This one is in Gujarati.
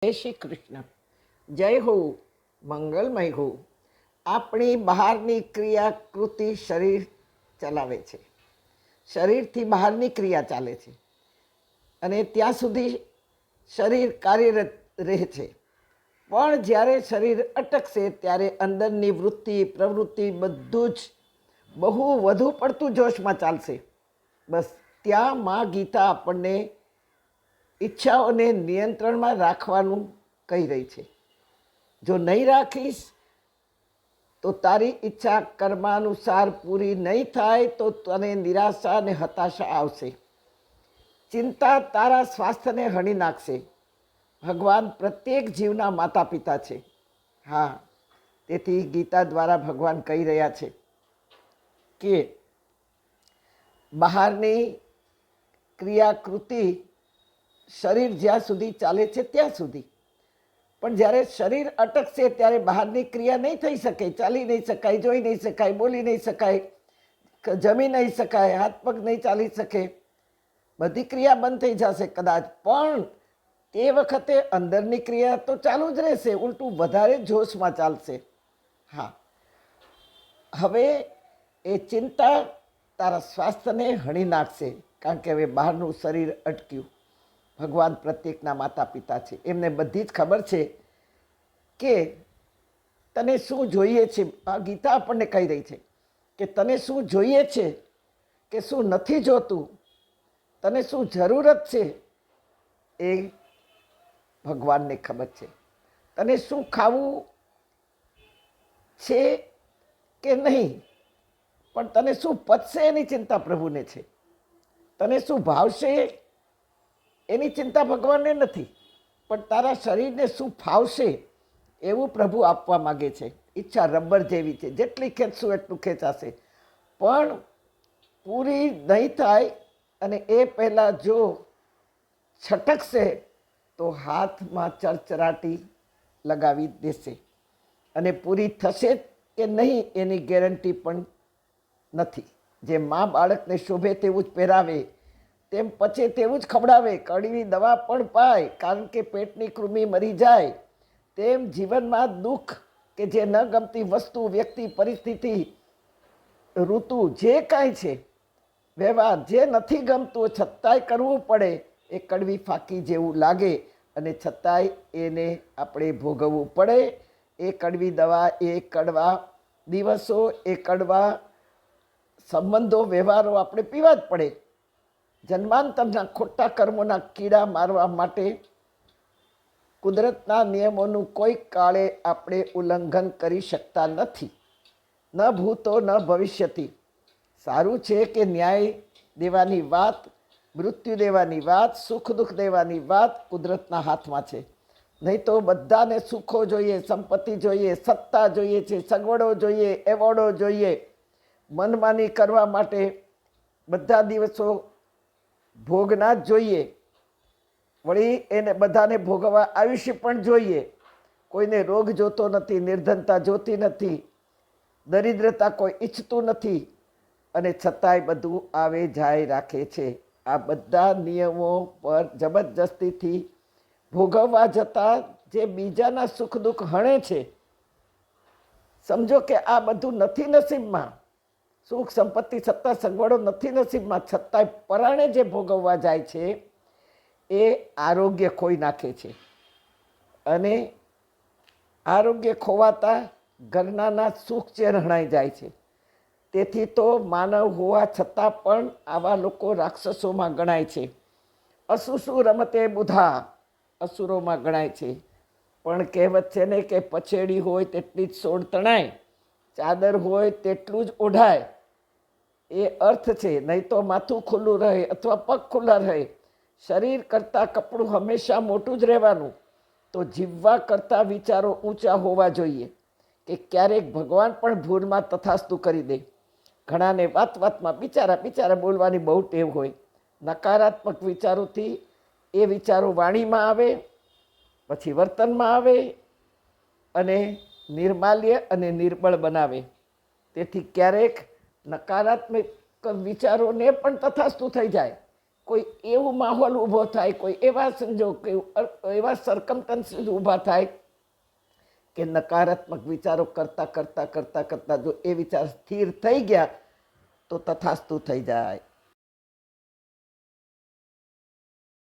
જય શ્રી કૃષ્ણ. જય હો, મંગલમય હો. આપણી બહારની ક્રિયાકૃતિ શરીર ચલાવે છે, શરીરથી બહારની ક્રિયા ચાલે છે અને ત્યાં સુધી શરીર કાર્યરત રહે છે. પણ જ્યારે શરીર અટકશે ત્યારે અંદરની વૃત્તિ પ્રવૃત્તિ બધું જ બહુ વધુ પડતું જોશમાં ચાલશે. બસ ત્યાં માં ગીતા આપણને ઈચ્છાઓને નિયંત્રણમાં રાખવાનું કહી રહી છે. જો નહીં રાખીશ તો તારી ઈચ્છા કર્માનુસાર પૂરી નહીં થાય તો તને નિરાશા અને હતાશા આવશે. ચિંતા તારા સ્વાસ્થ્યને હણી નાખશે. ભગવાન પ્રત્યેક જીવના માતા પિતા છે. હા, તેથી ગીતા દ્વારા ભગવાન કહી રહ્યા છે કે બહારની ક્રિયાકૃતિ શરીર જ્યાં સુધી ચાલે છે ત્યાં સુધી, પણ જ્યારે શરીર અટકશે ત્યારે બહારની ક્રિયા નહીં થઈ શકે. ચાલી નહીં શકાય, જોઈ નહીં શકાય, બોલી નહીં શકાય, જમી નહીં શકાય, હાથ પગ નહીં ચાલી શકે, બધી ક્રિયા બંધ થઈ જશે કદાચ. પણ તે વખતે અંદરની ક્રિયા તો ચાલુ જ રહેશે, ઉલટું વધારે જોશમાં ચાલશે. હા, હવે એ ચિંતા તારા સ્વાસ્થ્યને હણી નાખશે, કારણ કે હવે બહારનું શરીર અટક્યું. ભગવાન પ્રત્યેકના માતા પિતા છે, એમને બધી જ ખબર છે કે તને શું જોઈએ છે. આ ગીતા આપણને કહી રહી છે કે તને શું જોઈએ છે કે શું નથી જોતું, તને શું જરૂરત છે એ ભગવાનને ખબર છે. તને શું ખાવું છે કે નહીં, પણ તને શું પચશે એની ચિંતા પ્રભુને છે. તને શું ભાવશે એની ચિંતા ભગવાનને નથી, પણ તારા શરીરને શું ફાવશે એવું પ્રભુ આપવા માગે છે. ઈચ્છા રબર જેવી છે, જેટલી ખેંચશું એટલું ખેંચાશે, પણ પૂરી નહીં થાય. અને એ પહેલાં જો છટકશે તો હાથમાં ચરચરાટી લગાવી દેશે, અને પૂરી થશે કે નહીં એની ગેરંટી પણ નથી. જે મા બાળકને શોભે તેવું જ પહેરાવે, તેમ પછી તેવું જ ખવડાવે, કડવી દવા પણ પાય, કારણ કે પેટની કૃમિ મરી જાય. તેમ જીવનમાં દુઃખ કે જે ન ગમતી વસ્તુ, વ્યક્તિ, પરિસ્થિતિ, ઋતુ, જે કાંઈ છે, વ્યવહાર જે નથી ગમતું છતાંય કરવું પડે, એ કડવી ફાંકી જેવું લાગે, અને છતાંય એને આપણે ભોગવવું પડે. એ કડવી દવા, એ કડવા દિવસો, એ કડવા સંબંધો, વ્યવહારો આપણે પીવા જ પડે. જન્માંતરના ખોટા કર્મોના કીડા મારવા માટે કુદરતના નિયમોનું કોઈ કાળે આપણે ઉલ્લંઘન કરી શકતા નથી, ન ભૂતો ન ભવિષ્યથી. સારું છે કે ન્યાય દેવાની વાત, મૃત્યુ દેવાની વાત, સુખ દુઃખ દેવાની વાત કુદરતના હાથમાં છે. નહીં તો બધાને સુખો જોઈએ, સંપત્તિ જોઈએ, સત્તા જોઈએ છે, સગવડો જોઈએ, એવોર્ડો જોઈએ, મનમાની કરવા માટે બધા દિવસો ભોગના જ જોઈએ. વળી એને બધાને ભોગવવા આયુષ્ય પણ જોઈએ. કોઈને રોગ જોતો નથી, નિર્ધનતા જોતી નથી, દરિદ્રતા કોઈ ઈચ્છતું નથી, અને છતાંય બધું આવે જાય રાખે છે. આ બધા નિયમો પર જબરજસ્તીથી ભોગવવા જતાં જે બીજાના સુખ દુઃખ હણે છે, સમજો કે આ બધું નથી નસીબમાં, સુખ સંપત્તિ સત્તા સગવડો નથી નસીબમાં, છતાંય પરાણે જે ભોગવવા જાય છે એ આરોગ્ય ખોઈ નાખે છે. અને આરોગ્ય ખોવાતા ઘરનાના સુખ ચેર હણાઈ જાય છે. તેથી તો માનવ હોવા છતાં પણ આવા લોકો રાક્ષસોમાં ગણાય છે. અસુસુ રમતે બુધા, અસુરોમાં ગણાય છે. પણ કહેવત છે ને કે પછેડી હોય તેટલી જ સોળ તણાય, ચાદર હોય તેટલું જ ઓઢાય. એ અર્થ છે. નહીં તો માથું ખુલ્લું રહે અથવા પગ ખુલ્લા રહે, શરીર કરતાં કપડું હંમેશા મોટું જ રહેવાનું. તો જીવવા કરતાં વિચારો ઊંચા હોવા જોઈએ, કે ક્યારેક ભગવાન પણ ભૂલમાં તથાસ્તુ કરી દે. ઘણાને વાત વાતમાં બિચારા બોલવાની બહુ ટેવ હોય. નકારાત્મક વિચારોથી એ વિચારો વાણીમાં આવે, પછી વર્તનમાં આવે, અને નિર્માલ્ય અને નિર્બળ બનાવે. તેથી ક્યારેક નકારાત્મક વિચારોને પણ તથાસ્તુ થઈ જાય. કોઈ એવું માહોલ ઊભો થાય, કોઈ એવા સંજોગ, એવા સરકમસ્ટન્સીસ ઊભા થાય કે નકારાત્મક વિચારો કરતાં કરતાં કરતાં કરતાં જો એ વિચાર સ્થિર થઈ ગયા તો તથાસ્તુ થઈ જાય.